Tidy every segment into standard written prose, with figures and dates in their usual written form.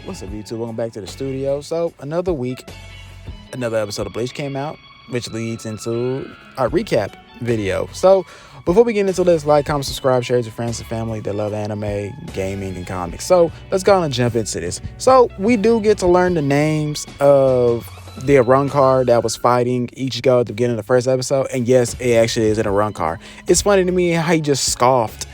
What's up, YouTube? Welcome back to the studio. So, another week, another episode of Bleach came out, which leads into our recap video. So, before we get into this, like, comment, subscribe, share with your friends and family that love anime, gaming, and comics. So, let's go on and jump into this. So, we do get to learn the names of the Arrancar that was fighting Ichigo at the beginning of the first episode. And yes, it actually is an Arrancar. It's funny to me how he just scoffed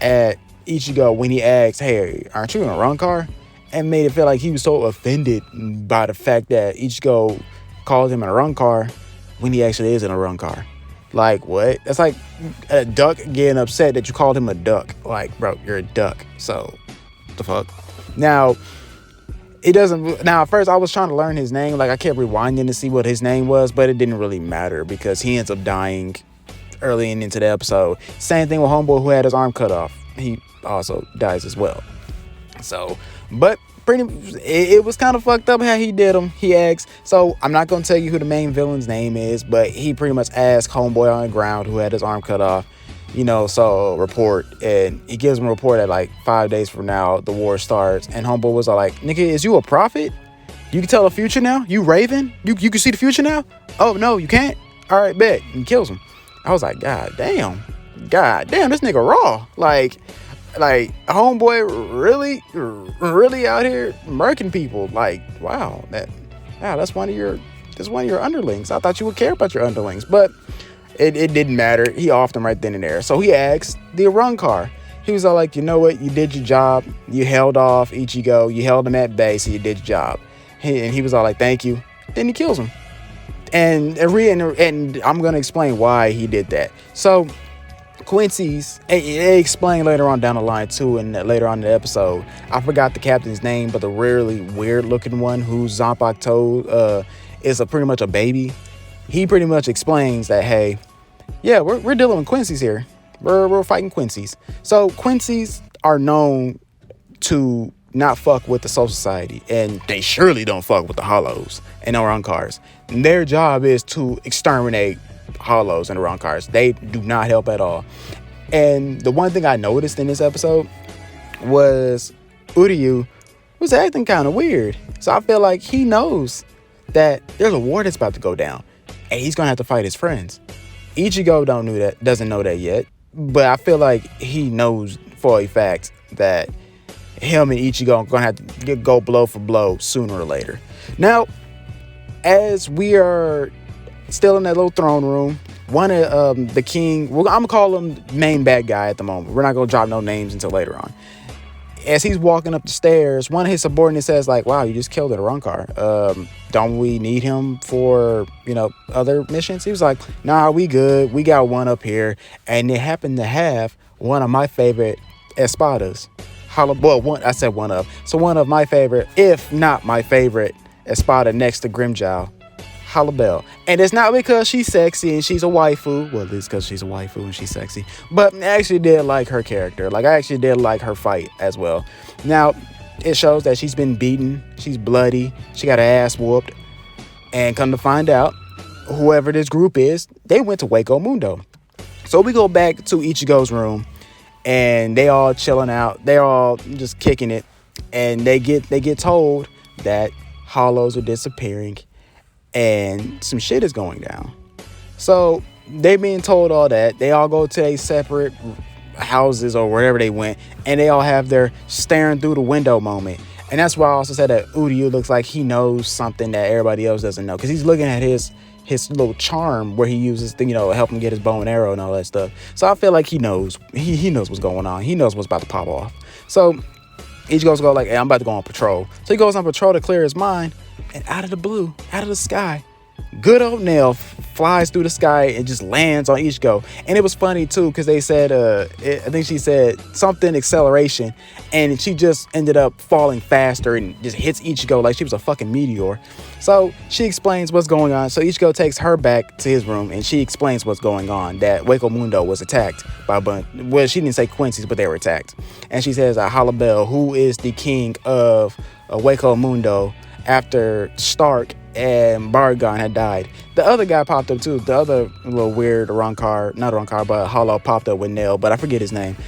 at Ichigo when he asked, "Hey, aren't you an Arrancar?" And made it feel like he was so offended by the fact that Ichigo called him an Arrancar when he actually is an Arrancar. Like, what? That's like a duck getting upset that you called him a duck. Like, bro, you're a duck. So, what the fuck? Now, it doesn't... Now, at first, I was trying to learn his name. Like, I kept rewinding to see what his name was, but it didn't really matter because he ends up dying early into the episode. Same thing with Homeboy who had his arm cut off. He also dies as well. So, but it was kind of fucked up how he did him. He asked, so I'm not going to tell you who the main villain's name is, but he pretty much asked Homeboy on the ground who had his arm cut off, so report, and he gives him a report at like 5 days from now, the war starts, and Homeboy was all like, "Nigga, is you a prophet? You can tell the future now? You Raven? You can see the future now? Oh, no, you can't? All right, bet." And he kills him. I was like, God damn, this nigga raw. Like Homeboy really out here murking people. Like, wow, that's one of your underlings. I thought you would care about your underlings, but it didn't matter. He offed him right then and there. So he asked the Arrancar. He was all like, "You know what? You did your job. You held off Ichigo. You held him at bay, so you did your job." And he was all like, "Thank you." Then he kills him. And I'm gonna explain why he did that. So Quincy's, they explain later on down the line too, and later on in the episode, I forgot the captain's name, but the really weird looking one who's Zanpakuto is pretty much a baby. He pretty much explains that, hey, yeah, we're dealing with Quincy's here. We're fighting Quincy's. So Quincy's are known to not fuck with the Soul Society, and they surely don't fuck with the Hollows and Arrancars. Their job is to exterminate Hollows and Arrancars. They do not help at all. And the one thing I noticed in this episode was Uryu was acting kind of weird. So I feel like he knows that there's a war that's about to go down, and he's gonna have to fight his friends. Ichigo doesn't know that yet, but I feel like he knows for a fact that him and Ichigo are gonna have to go blow for blow sooner or later. Now, as we are still in that little throne room, one of the king, I'm gonna call him main bad guy at the moment. We're not gonna drop no names until later on. As he's walking up the stairs, one of his subordinates says, like, "Wow, you just killed an Arrancar. Don't we need him for, other missions?" He was like, "Nah, we good. We got one up here." And they happen to have one of my favorite espadas. One of my favorite, if not my favorite, espada next to Grimjow. Halabel. And it's not because she's sexy and she's a waifu. Well, it's because she's a waifu and she's sexy. But I actually did like her character. Like, I actually did like her fight as well. Now, it shows that she's been beaten. She's bloody. She got her ass whooped. And come to find out, whoever this group is, they went to Hueco Mundo. So we go back to Ichigo's room, and they all chilling out. They're all just kicking it. And they get told that hollows are disappearing and some shit is going down. So they being told all that, they all go to their separate houses or wherever they went, and they all have their staring through the window moment. And that's why I also said that Uryu looks like he knows something that everybody else doesn't know, because he's looking at his little charm where he uses to help him get his bow and arrow and all that stuff. So I feel like he knows what's going on. He knows what's about to pop off. So Ichigo's like, "Hey, I'm about to go on patrol." So he goes on patrol to clear his mind. And out of the blue, out of the sky, good old Nell flies through the sky and just lands on Ichigo. And it was funny too, because they said, I think she said something acceleration, and she just ended up falling faster and just hits Ichigo like she was a fucking meteor. So she explains what's going on. So Ichigo takes her back to his room, and she explains what's going on, that Hueco Mundo was attacked by a bunch. Well, she didn't say Quincy's, but they were attacked. And she says, Halabel, who is the king of Hueco Mundo, after Stark and Bargon had died. The other guy popped up too. The other little weird Arrancar, not Arrancar, but Hollow popped up with Nell, but I forget his name.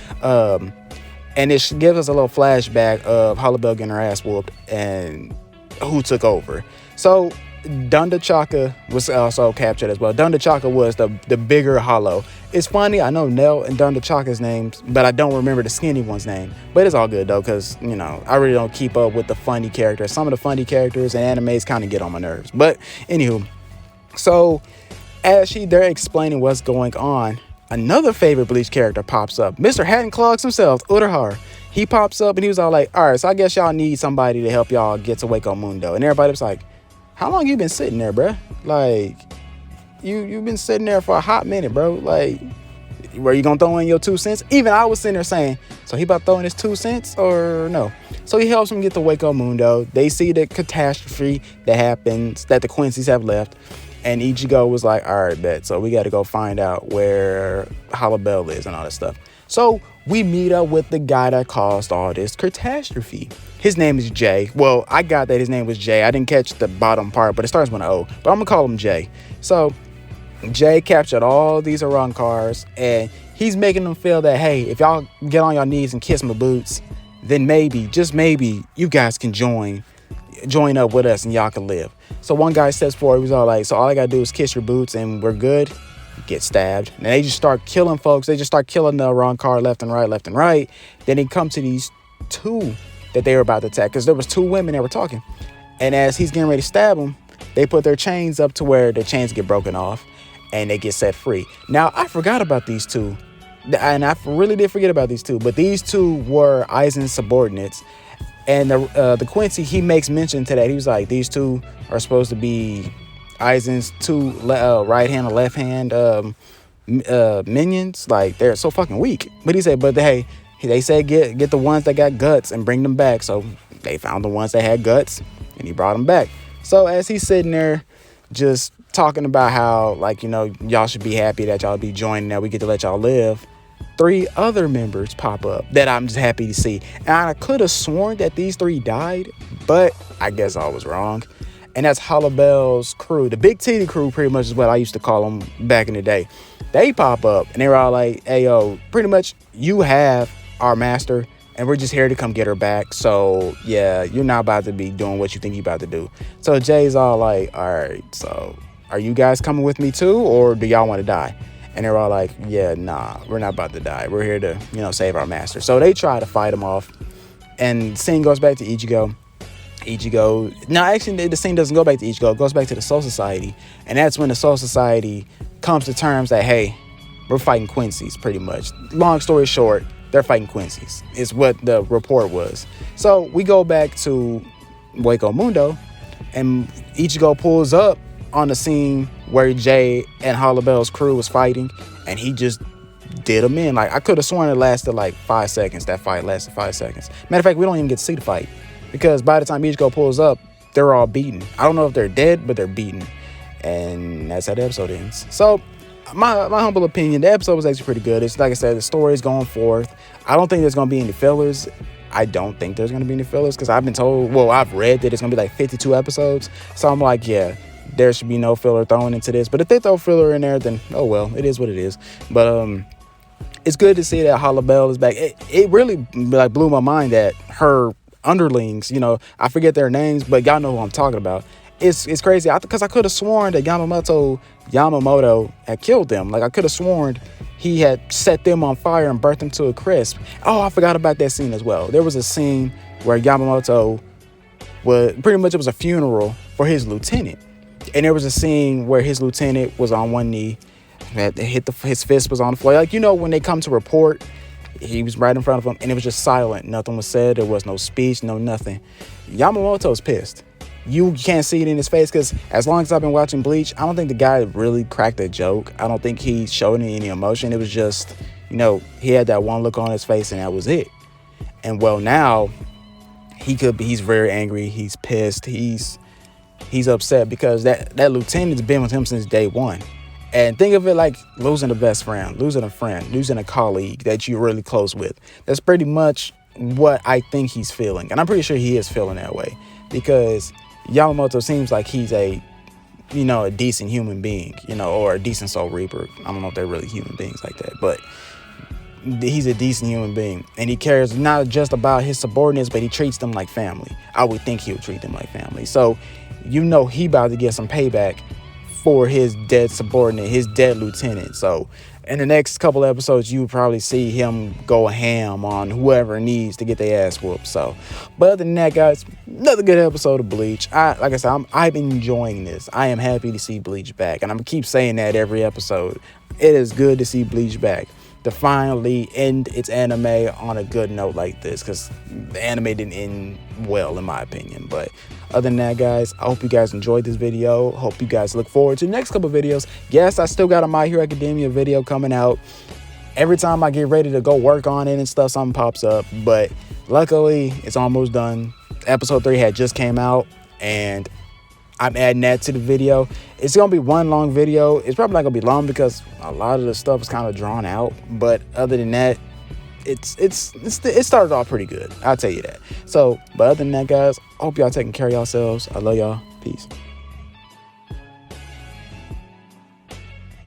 And it gives us a little flashback of Hollow getting her ass whooped and who took over. So Dunda Chaka was also captured as well. Dunda Chaka was the bigger Hollow. It's funny, I know Nell and Dunda Chaka's names, but I don't remember the skinny one's name. But it's all good though, because, you know, I really don't keep up with the funny characters. Some of the funny characters and animes kind of get on my nerves. But anywho, so as they're explaining what's going on, another favorite Bleach character pops up. Mr. Hat and Clogs himself, Urahara. He pops up and he was all like, all right, so I guess y'all need somebody to help y'all get to Hueco Mundo. And everybody was like, how long you been sitting there, bruh? Like, you've been sitting there for a hot minute, bro. Like, were you gonna throw in your 2 cents? Even I was sitting there saying, so he about throwing his 2 cents or no? So he helps him get to Hueco Mundo. They see the catastrophe that happens, that the Quincy's have left. And Ichigo was like, all right, bet. So we got to go find out where Hollow is and all that stuff. So we meet up with the guy that caused all this catastrophe. His name is Jay. Well, I got that his name was Jay. I didn't catch the bottom part, but it starts with an O. But I'm going to call him Jay. So Jay captured all these Arrancars, and he's making them feel that, hey, if y'all get on your knees and kiss my boots, then maybe, just maybe, you guys can join up with us and y'all can live. So one guy steps forward. He was all like, so all I gotta do is kiss your boots and we're good. Get stabbed. And they just start killing folks. They just start killing the Arrancar left and right. Then they come to these two that they were about to attack, because there was two women that were talking. And as he's getting ready to stab them, they put their chains up to where their chains get broken off and they get set free. Now, I forgot about these two. And I really did forget about these two. But these two were Aizen's subordinates. And the Quincy, he makes mention to that. He was like, these two are supposed to be Aizen's two right hand and left hand minions. Like, they're so fucking weak. But he said, but hey, they said get the ones that got guts and bring them back. So they found the ones that had guts and he brought them back. So as he's sitting there just talking about how, like, you know, y'all should be happy that y'all be joining, that we get to let y'all live, 3 other members pop up that I'm just happy to see. And I could have sworn that these 3 died, but I guess I was wrong. And that's Hollow's crew. The Big Titty crew pretty much is what I used to call them back in the day. They pop up and they were all like, hey, yo, pretty much you have our master and we're just here to come get her back. So, yeah, you're not about to be doing what you think you're about to do. So Jay's all like, all right, so are you guys coming with me too, or do y'all want to die? And they're all like, yeah, nah, we're not about to die. We're here to, you know, save our master. So they try to fight him off. And the scene goes back to Ichigo. No, actually, the scene doesn't go back to Ichigo. It goes back to the Soul Society. And that's when the Soul Society comes to terms that, hey, we're fighting Quincy's, pretty much. Long story short, they're fighting Quincy's, is what the report was. So we go back to Hueco Mundo, and Ichigo pulls up on the scene where Jay and Hollow's crew was fighting, and he just did them in. Like, I could have sworn it lasted like 5 seconds. That fight lasted 5 seconds. Matter of fact, we don't even get to see the fight, because by the time Ichigo pulls up, they're all beaten. I don't know if they're dead, but they're beaten. And that's how the episode ends. So my humble opinion, the episode was actually pretty good. It's like I said, the story is going forth. I don't think there's going to be any fillers. I don't think there's going to be any fillers, because I've been told, well, I've read that it's going to be like 52 episodes. So I'm like, yeah, there should be no filler thrown into this. But if they throw filler in there, then oh well, it is what it is. But it's good to see that Hollowell is back. It really like blew my mind that her underlings, you know, I forget their names, but y'all know who I'm talking about. It's crazy, because I could have sworn that Yamamoto had killed them. Like, I could have sworn he had set them on fire and burnt them to a crisp. Oh, I forgot about that scene as well. There was a scene where Yamamoto pretty much it was a funeral for his lieutenant. And there was a scene where his lieutenant was on one knee, his fist was on the floor. Like, you know, when they come to report, he was right in front of him, and it was just silent. Nothing was said. There was no speech, no nothing. Yamamoto's pissed. You can't see it in his face, because as long as I've been watching Bleach, I don't think the guy really cracked a joke. I don't think he showed any emotion. It was just, you know, he had that one look on his face, and that was it. And well, now he's very angry. He's pissed. He's upset because that lieutenant's been with him since day one. And think of it like losing a best friend, losing a colleague that you're really close with. That's pretty much what I think he's feeling. And I'm pretty sure he is feeling that way, because Yamamoto seems like he's a decent human being, you know, or a decent soul reaper. I don't know if they're really human beings like that, but he's a decent human being, and he cares not just about his subordinates, but he treats them like family. I would think he would treat them like family. So he about to get some payback for his dead subordinate, his dead lieutenant. So in the next couple episodes, you will probably see him go ham on whoever needs to get their ass whooped. So, but other than that, guys, another good episode of Bleach. Like I said, I've been enjoying this. I am happy to see Bleach back, and I'm gonna keep saying that every episode. It is good to see Bleach back, to finally end its anime on a good note like this, because the anime didn't end well, in my opinion. But other than that, guys, I hope you guys enjoyed this video. Hope you guys look forward to the next couple videos. Yes, I still got a My Hero Academia video coming out. Every time I get ready to go work on it and stuff, something pops up. But luckily, it's almost done. Episode 3 had just came out, and I'm adding that to the video. It's gonna be one long video. It's probably not gonna be long because a lot of the stuff is kind of drawn out. But other than that, it started off pretty good. I'll tell you that. So, but other than that, guys, I hope y'all taking care of yourselves. I love y'all. Peace.